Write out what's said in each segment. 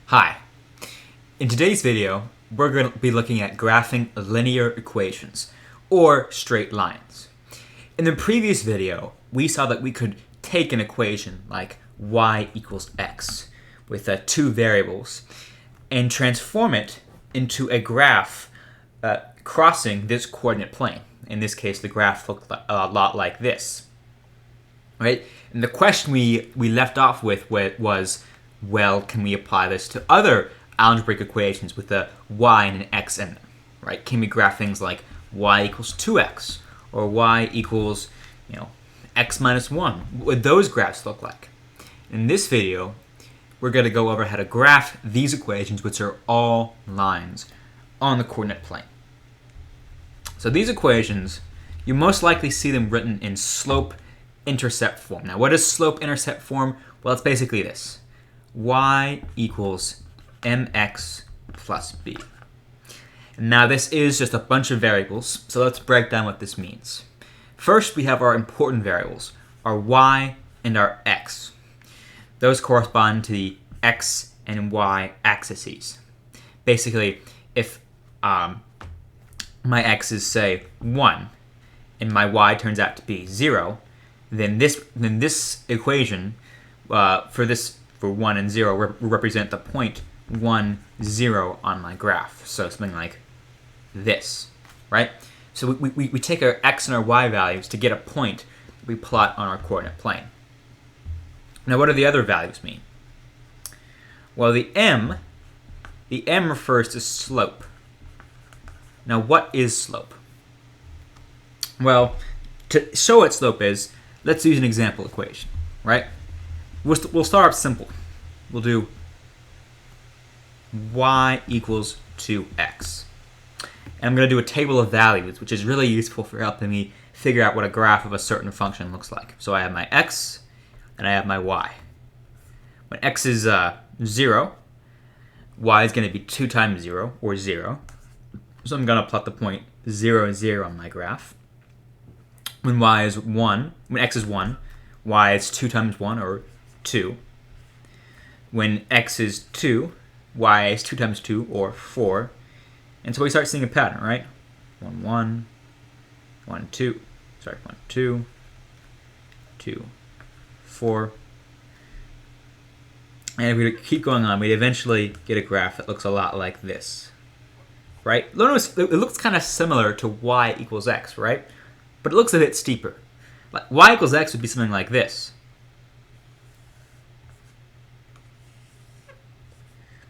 Hi. In today's video, we're going to be looking at graphing linear equations, or straight lines. In the previous video, we saw that we could take an equation like y equals x with two variables and transform it into a graph crossing this coordinate plane. In this case, the graph looked a lot like this. Right? And the question we left off with was, well, can we apply this to other algebraic equations with a y and an x in them? Right? Can we graph things like y equals 2x or y equals, x minus 1? What would those graphs look like? In this video, we're going to go over how to graph these equations, which are all lines on the coordinate plane. So these equations, you most likely see them written in slope-intercept form. Now, what is slope-intercept form? Well, it's basically this. Y equals mx plus b. Now, this is just a bunch of variables, so let's break down what this means. First, we have our important variables, our y and our x. Those correspond to the x and y axes. Basically, if my x is, say, 1, and my y turns out to be 0, then this equation for 1 and 0 will represent the point 1, 0 on my graph. So something like this, right? So we take our x and our y values to get a point we plot on our coordinate plane. Now, what do the other values mean? Well, the m refers to slope. Now, what is slope? Well, to show what slope is, let's use an example equation, right? We'll start off simple. We'll do y equals 2x. And I'm going to do a table of values, which is really useful for helping me figure out what a graph of a certain function looks like. So I have my x, and I have my y. When x is 0, y is going to be 2 times 0, or 0. So I'm going to plot the point 0, 0 on my graph. When x is 1, y is 2 times 1, or 2. When x is 2, y is 2 times 2, or 4. And so we start seeing a pattern, right? 1, 1, 1, 2, 2, 2, 4. And if we keep going on, we'd eventually get a graph that looks a lot like this, right? Notice it looks kind of similar to y equals x, right? But it looks a bit steeper. Like y equals x would be something like this.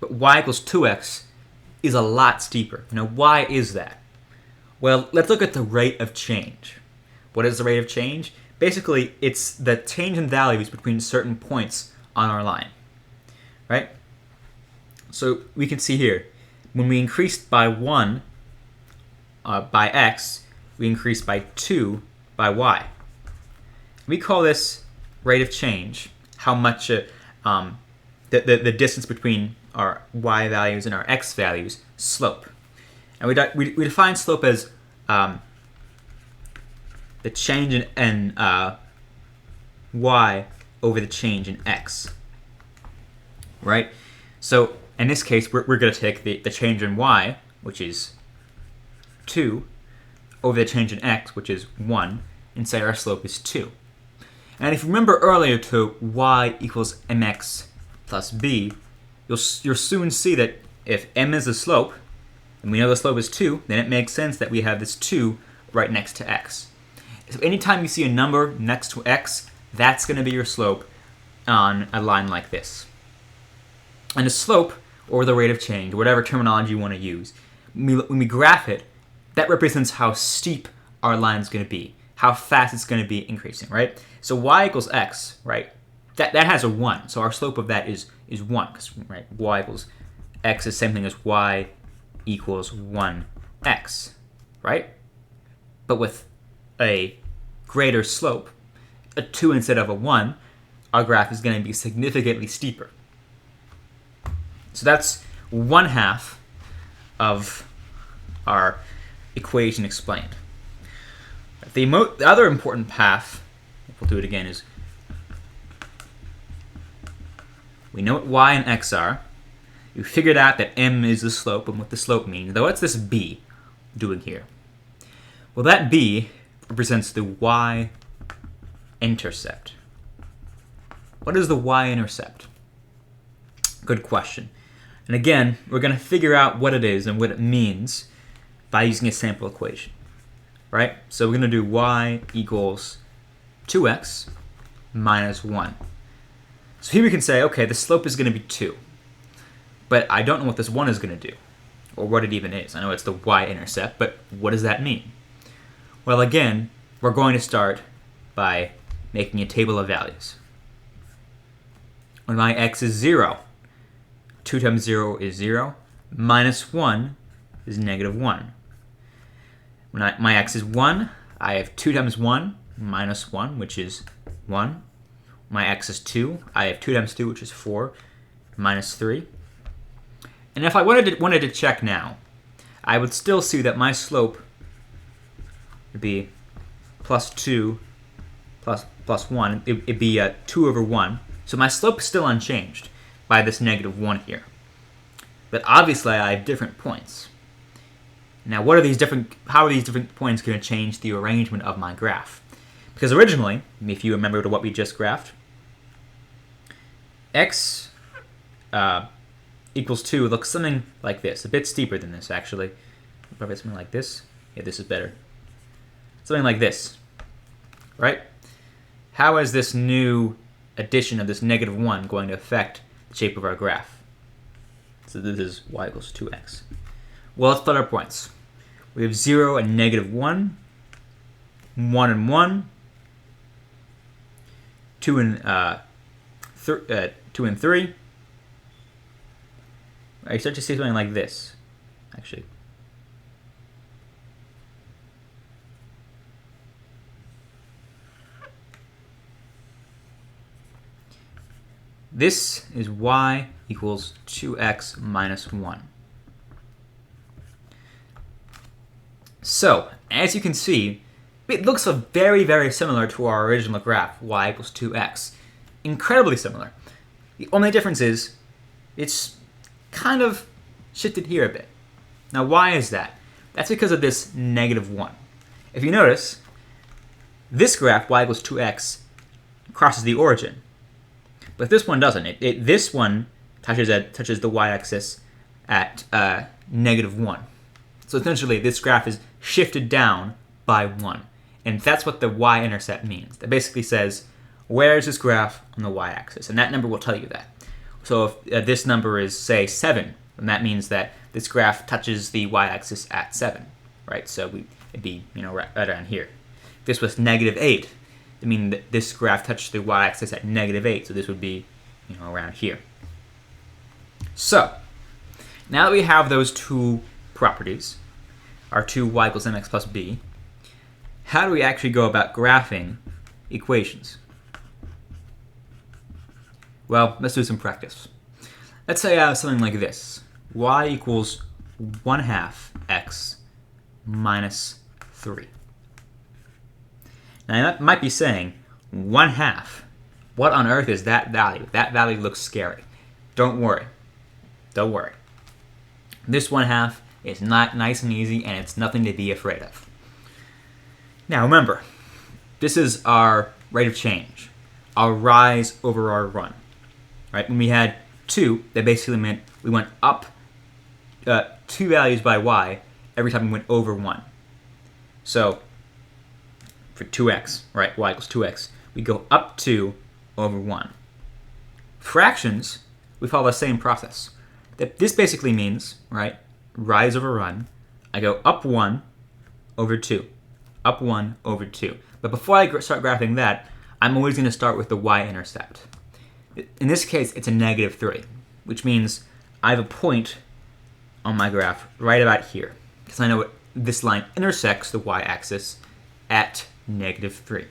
But y equals 2x is a lot steeper. Now, why is that? Well, let's look at the rate of change. What is the rate of change? Basically, it's the change in values between certain points on our line, right? So we can see here, when we increased by 1 by x, we increased by 2 by y. We call this rate of change, how much the distance between our y values and our x values, slope. And we define slope as the change in y over the change in x, right? So in this case, we're going to take the change in y, which is 2, over the change in x, which is 1, and say our slope is 2. And if you remember earlier to y equals mx plus b, you'll soon see that if m is the slope, and we know the slope is 2, then it makes sense that we have this 2 right next to x. So anytime you see a number next to x, that's going to be your slope on a line like this. And the slope, or the rate of change, whatever terminology you want to use, when we graph it, that represents how steep our line is going to be, how fast it's going to be increasing, right? So y equals x, right? That has a 1, so our slope of that is 1, because right, y equals x is the same thing as y equals 1x, right? But with a greater slope, a 2 instead of a 1, our graph is going to be significantly steeper. So that's 1/2 of our equation explained. The other important path, if we'll do it again, is we know what y and x are, You figured out that m is the slope and what the slope means. Now what's this b doing here? Well, that b represents the y-intercept. What is the y-intercept? Good question. And again, we're going to figure out what it is and what it means by using a sample equation. Right? So we're going to do y equals 2x minus 1. So here we can say, okay, the slope is going to be 2. But I don't know what this 1 is going to do, or what it even is. I know it's the y-intercept, but what does that mean? Well, again, we're going to start by making a table of values. When my x is 0, 2 times 0 is 0, minus 1 is negative 1. When my x is 1, I have 2 times 1, minus 1, which is 1. My x is 2, I have 2 times 2, which is 4, minus 3. And if I wanted to check now, I would still see that my slope would be plus 2 plus 1. It'd be 2 over 1. So my slope is still unchanged by this negative 1 here. But obviously I have different points. Now how are these different points going to change the arrangement of my graph? Because originally, if you remember what we just graphed, x equals 2 looks something like this. A bit steeper than this, actually. Probably something like this. Yeah, this is better. Something like this, right? How is this new addition of this negative 1 going to affect the shape of our graph? So this is y equals 2x. Well, let's plot our points. We have 0 and negative 1, 1 and 1, 2 and 3. I start to see something like this, actually. This is y equals 2x minus 1. So, as you can see, it looks very, very similar to our original graph, y equals 2x. Incredibly similar. The only difference is it's kind of shifted here a bit. Now, why is that? That's because of this negative 1. If you notice, this graph, y equals 2x, crosses the origin. But this one doesn't. This one touches the y-axis at negative 1. So essentially, this graph is shifted down by 1. And that's what the y-intercept means. That basically says, where is this graph on the y-axis? And that number will tell you that. So if this number is, say, 7, then that means that this graph touches the y-axis at 7, right? So it'd be right around here. If this was negative 8, I mean that this graph touched the y-axis at negative 8, so this would be around here. So now that we have those two properties, our two y equals mx plus b, how do we actually go about graphing equations? Well, let's do some practice. Let's say I have something like this. Y equals 1/2 x minus 3. Now, that might be saying, 1/2. What on earth is that value? That value looks scary. Don't worry. Don't worry. This 1/2 is not nice and easy, and it's nothing to be afraid of. Now, remember, this is our rate of change, our rise over our run. Right? When we had 2, that basically meant we went up 2 values by y every time we went over 1. So for 2x, right, y equals 2x, we go up 2 over 1. Fractions, we follow the same process. This basically means, right, rise over run, I go up 1 over 2, up 1 over 2. But before I start graphing that, I'm always going to start with the y-intercept. In this case, it's a negative 3, which means I have a point on my graph right about here, because I know this line intersects the y-axis at negative 3.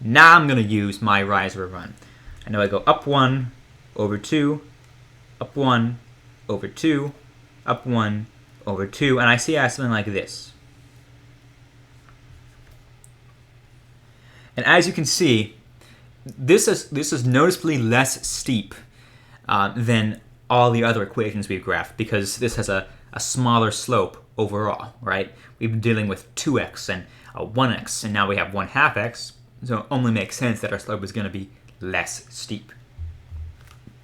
Now I'm going to use my rise over run. I know I go up 1 over 2, up 1 over 2, up 1 over 2, and I see I have something like this. And as you can see, this is noticeably less steep than all the other equations we've graphed, because this has a smaller slope overall, right? We've been dealing with 2x and 1x, and now we have 1/2 x, so it only makes sense that our slope is going to be less steep.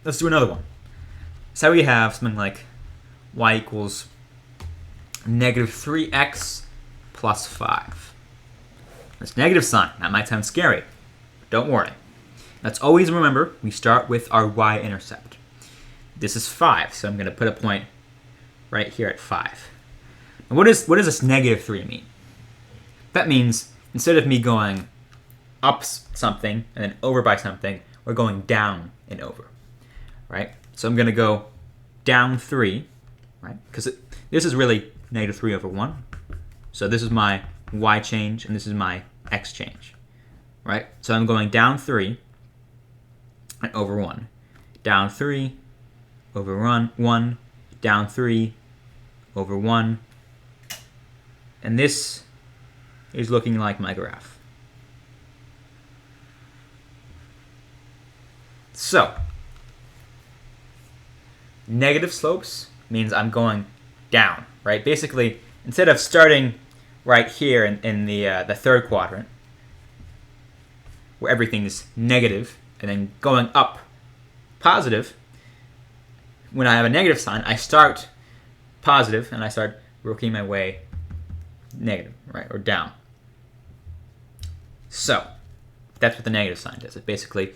Let's do another one. So we have something like y equals negative 3x plus 5. This negative sign, that might sound scary, but don't worry. Let's always remember, we start with our y-intercept. This is 5, so I'm going to put a point right here at 5. And what does this negative 3 mean? That means instead of me going up something and then over by something, we're going down and over, right? So I'm going to go down 3, right? Because this is really negative 3 over 1. So this is my y change, and this is my x change, right? So I'm going down 3 and over 1. Down 3 over 1, down 3 over 1. And this is looking like my graph. So, negative slopes means I'm going down, right? Basically, instead of starting right here in the third quadrant, where everything is negative, and then going up positive, when I have a negative sign, I start positive, and I start working my way negative, right, or down. So, that's what the negative sign does. It basically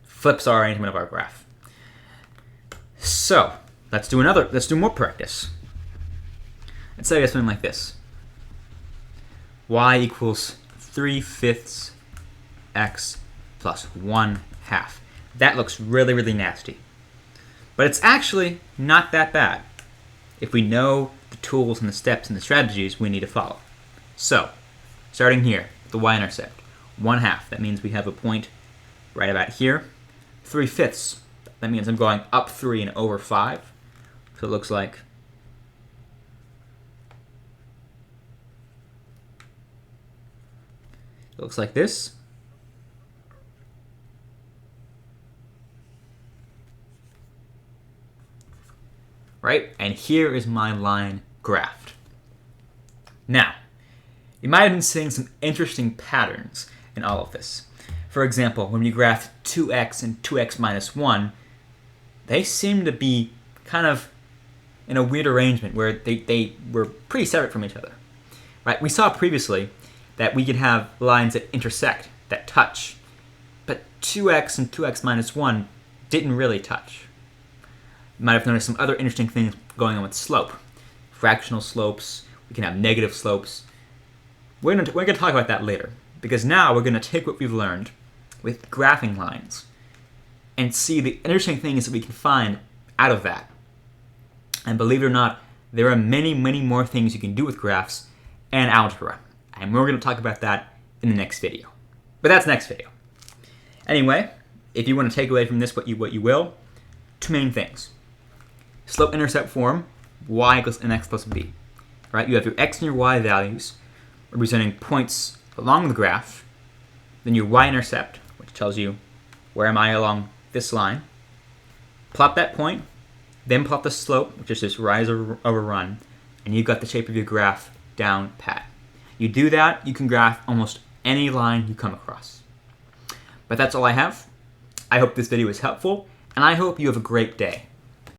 flips our arrangement of our graph. So, let's do more practice. Let's say something like this. Y equals 3/5 x plus 1/2. That looks really, really nasty. But it's actually not that bad if we know the tools and the steps and the strategies we need to follow. So, starting here, the y-intercept, 1/2. That means we have a point right about here. 3/5. That means I'm going up 3 and over 5. So it looks like this. Right? And here is my line graphed. Now, you might have been seeing some interesting patterns in all of this. For example, when you graph 2x and 2x minus 1, they seem to be kind of in a weird arrangement where they were pretty separate from each other. Right? We saw previously that we could have lines that intersect, that touch, but 2x and 2x minus 1 didn't really touch. You might have noticed some other interesting things going on with slope. Fractional slopes, we can have negative slopes. We're going to talk about that later, because now we're going to take what we've learned with graphing lines and see the interesting things that we can find out of that. And believe it or not, there are many, many more things you can do with graphs and algebra. And we're going to talk about that in the next video. But that's next video. Anyway, if you want to take away from this what you will, two main things. Slope-intercept form, y equals mx plus b. Right? You have your x and your y values representing points along the graph. Then your y-intercept, which tells you where am I along this line. Plot that point, then plot the slope, which is just rise over run, and you've got the shape of your graph down pat. You do that, you can graph almost any line you come across. But that's all I have. I hope this video was helpful, and I hope you have a great day.